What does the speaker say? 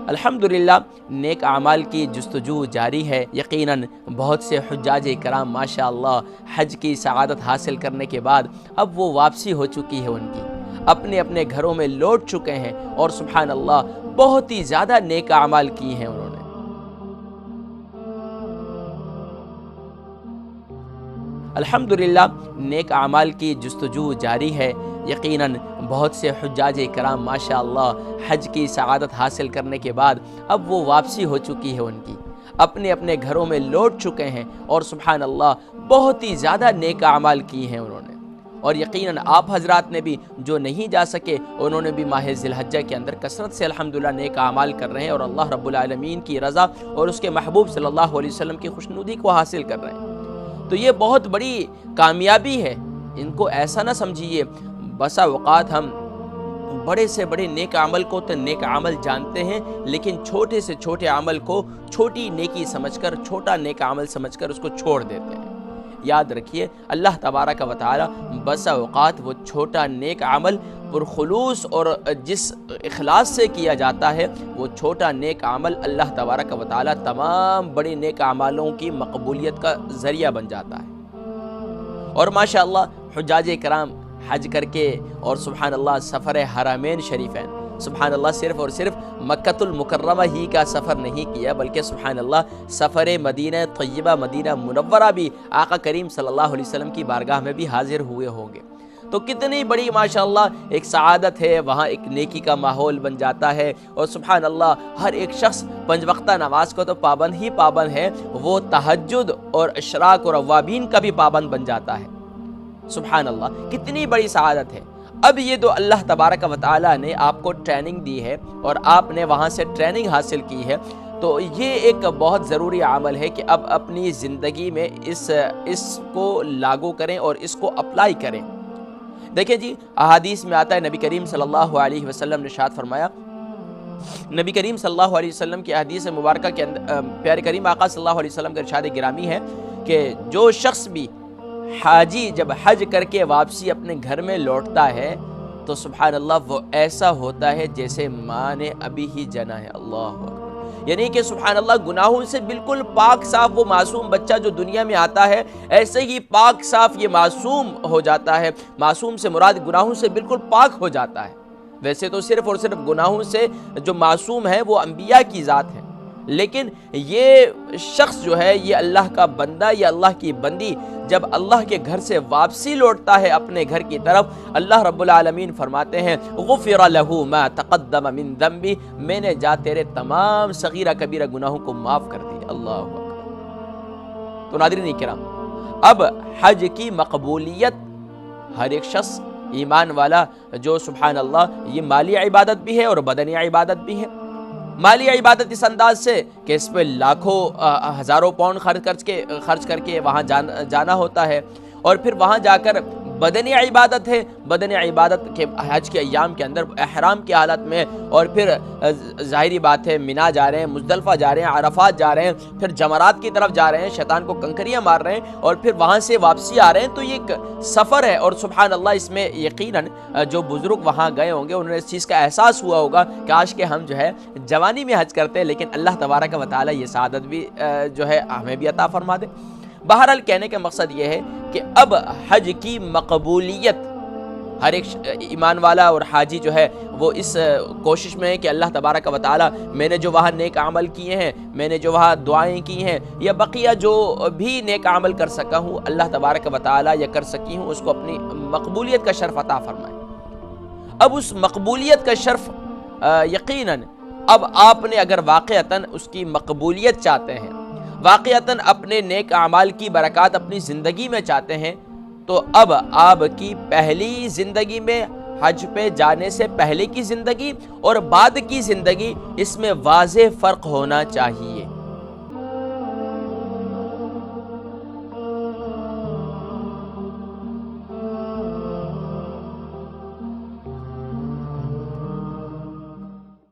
الحمدللہ نیک اعمال کی جستجو جاری ہے۔ یقیناً بہت سے حجاج کرام ماشاءاللہ حج کی سعادت حاصل کرنے کے بعد اب وہ واپسی ہو چکی ہے، ان کی اپنے اپنے گھروں میں لوٹ چکے ہیں، اور سبحان اللہ بہت ہی زیادہ نیک اعمال کی ہیں انہوں نے۔ الحمدللہ نیک اعمال کی جستجو جاری ہے۔ یقیناً بہت سے حجاج کرام ماشاءاللہ حج کی سعادت حاصل کرنے کے بعد اب وہ واپسی ہو چکی ہے، ان کی اپنے اپنے گھروں میں لوٹ چکے ہیں، اور سبحان اللہ بہت ہی زیادہ نیک اعمال کی ہیں انہوں نے۔ اور یقیناً آپ حضرات نے بھی جو نہیں جا سکے انہوں نے بھی ماہ ذی الحجہ کے اندر کثرت سے الحمدللہ نیک اعمال کر رہے ہیں، اور اللہ رب العالمین کی رضا اور اس کے محبوب صلی اللہ علیہ وسلم کی خوشنودی کو حاصل کر رہے ہیں۔ تو یہ بہت بڑی کامیابی ہے، ان کو ایسا نہ سمجھیے۔ بسا اوقات ہم بڑے سے بڑے نیک عمل کو تو نیک عمل جانتے ہیں، لیکن چھوٹے سے چھوٹے عمل کو چھوٹی نیکی سمجھ کر، چھوٹا نیک عمل سمجھ کر اس کو چھوڑ دیتے ہیں۔ یاد رکھیے اللہ تبارک و تعالی بسا اوقات وہ چھوٹا نیک عمل پرخلوص اور جس اخلاص سے کیا جاتا ہے، وہ چھوٹا نیک عمل اللہ تبارک و تعالی تمام بڑے نیک اعمالوں کی مقبولیت کا ذریعہ بن جاتا ہے۔ اور ماشاءاللہ حجاج کرام حج کر کے اور سبحان اللہ سفر حرمین شریفین، سبحان اللہ صرف اور صرف مکۃ المکرمہ ہی کا سفر نہیں کیا، بلکہ سبحان اللہ سفر مدینہ طیبہ مدینہ منورہ بھی آقا کریم صلی اللہ علیہ وسلم کی بارگاہ میں بھی حاضر ہوئے ہوں گے۔ تو کتنی بڑی ماشاءاللہ ایک سعادت ہے، وہاں ایک نیکی کا ماحول بن جاتا ہے، اور سبحان اللہ ہر ایک شخص 5 وقتہ نماز کو تو پابند ہی پابند ہے، وہ تہجد اور اشراق اور اوابین کا بھی پابند بن جاتا ہے۔ سبحان اللہ کتنی بڑی سعادت ہے۔ اب یہ تو اللہ تبارک و تعالی نے آپ کو ٹریننگ دی ہے اور آپ نے وہاں سے ٹریننگ حاصل کی ہے، تو یہ ایک بہت ضروری عمل ہے کہ اب اپنی زندگی میں اس کو لاگو کریں اور اس کو اپلائی کریں۔ دیکھیں جی احادیث میں آتا ہے، نبی کریم صلی اللہ علیہ وسلم نے ارشاد فرمایا، نبی کریم صلی اللہ علیہ وسلم کی حدیث مبارکہ کے اندر پیارے کریم آقا صلی اللہ علیہ وسلم کا ارشاد گرامی ہے کہ جو شخص بھی حاجی جب حج کر کے واپسی اپنے گھر میں لوٹتا ہے تو سبحان اللہ وہ ایسا ہوتا ہے جیسے ماں نے ابھی ہی جنا ہے۔ اللہ اکبر، یعنی کہ سبحان اللہ گناہوں سے بالکل پاک صاف وہ معصوم بچہ جو دنیا میں آتا ہے، ایسے ہی پاک صاف یہ معصوم ہو جاتا ہے۔ معصوم سے مراد گناہوں سے بالکل پاک ہو جاتا ہے۔ ویسے تو صرف اور صرف گناہوں سے جو معصوم ہے وہ انبیاء کی ذات ہے، لیکن یہ شخص جو ہے یہ اللہ کا بندہ یا اللہ کی بندی جب اللہ کے گھر سے واپسی لوٹتا ہے اپنے گھر کی طرف، اللہ رب العالمین فرماتے ہیں غفر لہ ما تقدم من ذنبہ، میں نے جا تیرے تمام صغیرہ کبیرہ گناہوں کو معاف کر دیا۔ اللہ اکبر۔ تو ناظرین کرام، اب حج کی مقبولیت ہر ایک شخص ایمان والا جو سبحان اللہ یہ مالی عبادت بھی ہے اور بدنی عبادت بھی ہے۔ مالی عبادت اس انداز سے کہ اس پہ لاکھوں ہزاروں پاؤنڈ خرچ کر کے وہاں جانا ہوتا ہے، اور پھر وہاں جا کر بدنی عبادت ہے، بدنی عبادت کے حج کے ایام کے اندر احرام کی حالت میں، اور پھر ظاہری بات ہے مینا جا رہے ہیں، مزدلفہ جا رہے ہیں، عرفات جا رہے ہیں، پھر جمرات کی طرف جا رہے ہیں، شیطان کو کنکریاں مار رہے ہیں، اور پھر وہاں سے واپسی آ رہے ہیں۔ تو یہ ایک سفر ہے، اور سبحان اللہ اس میں یقیناً جو بزرگ وہاں گئے ہوں گے انہوں نے اس چیز کا احساس ہوا ہوگا کاش کہ ہم جو ہے جوانی میں حج کرتے ہیں، لیکن اللہ تبارک و تعالی یہ سعادت بھی جو ہے ہمیں بھی عطا فرما دے۔ بہرحال کہنے کا مقصد یہ ہے کہ اب حج کی مقبولیت ہر ایک ایمان والا اور حاجی جو ہے وہ اس کوشش میں ہے کہ اللہ تبارک و تعالی میں نے جو وہاں نیک عمل کیے ہیں، میں نے جو وہاں دعائیں کی ہیں، یا بقیہ جو بھی نیک عمل کر سکا ہوں اللہ تبارک و تعالی یا کر سکی ہوں، اس کو اپنی مقبولیت کا شرف عطا فرمائے۔ اب اس مقبولیت کا شرف یقیناً اب آپ نے اگر واقعتاً اس کی مقبولیت چاہتے ہیں، واقعتاً اپنے نیک اعمال کی برکات اپنی زندگی میں چاہتے ہیں، تو اب آپ کی پہلی زندگی میں حج پہ جانے سے پہلے کی زندگی اور بعد کی زندگی اس میں واضح فرق ہونا چاہیے۔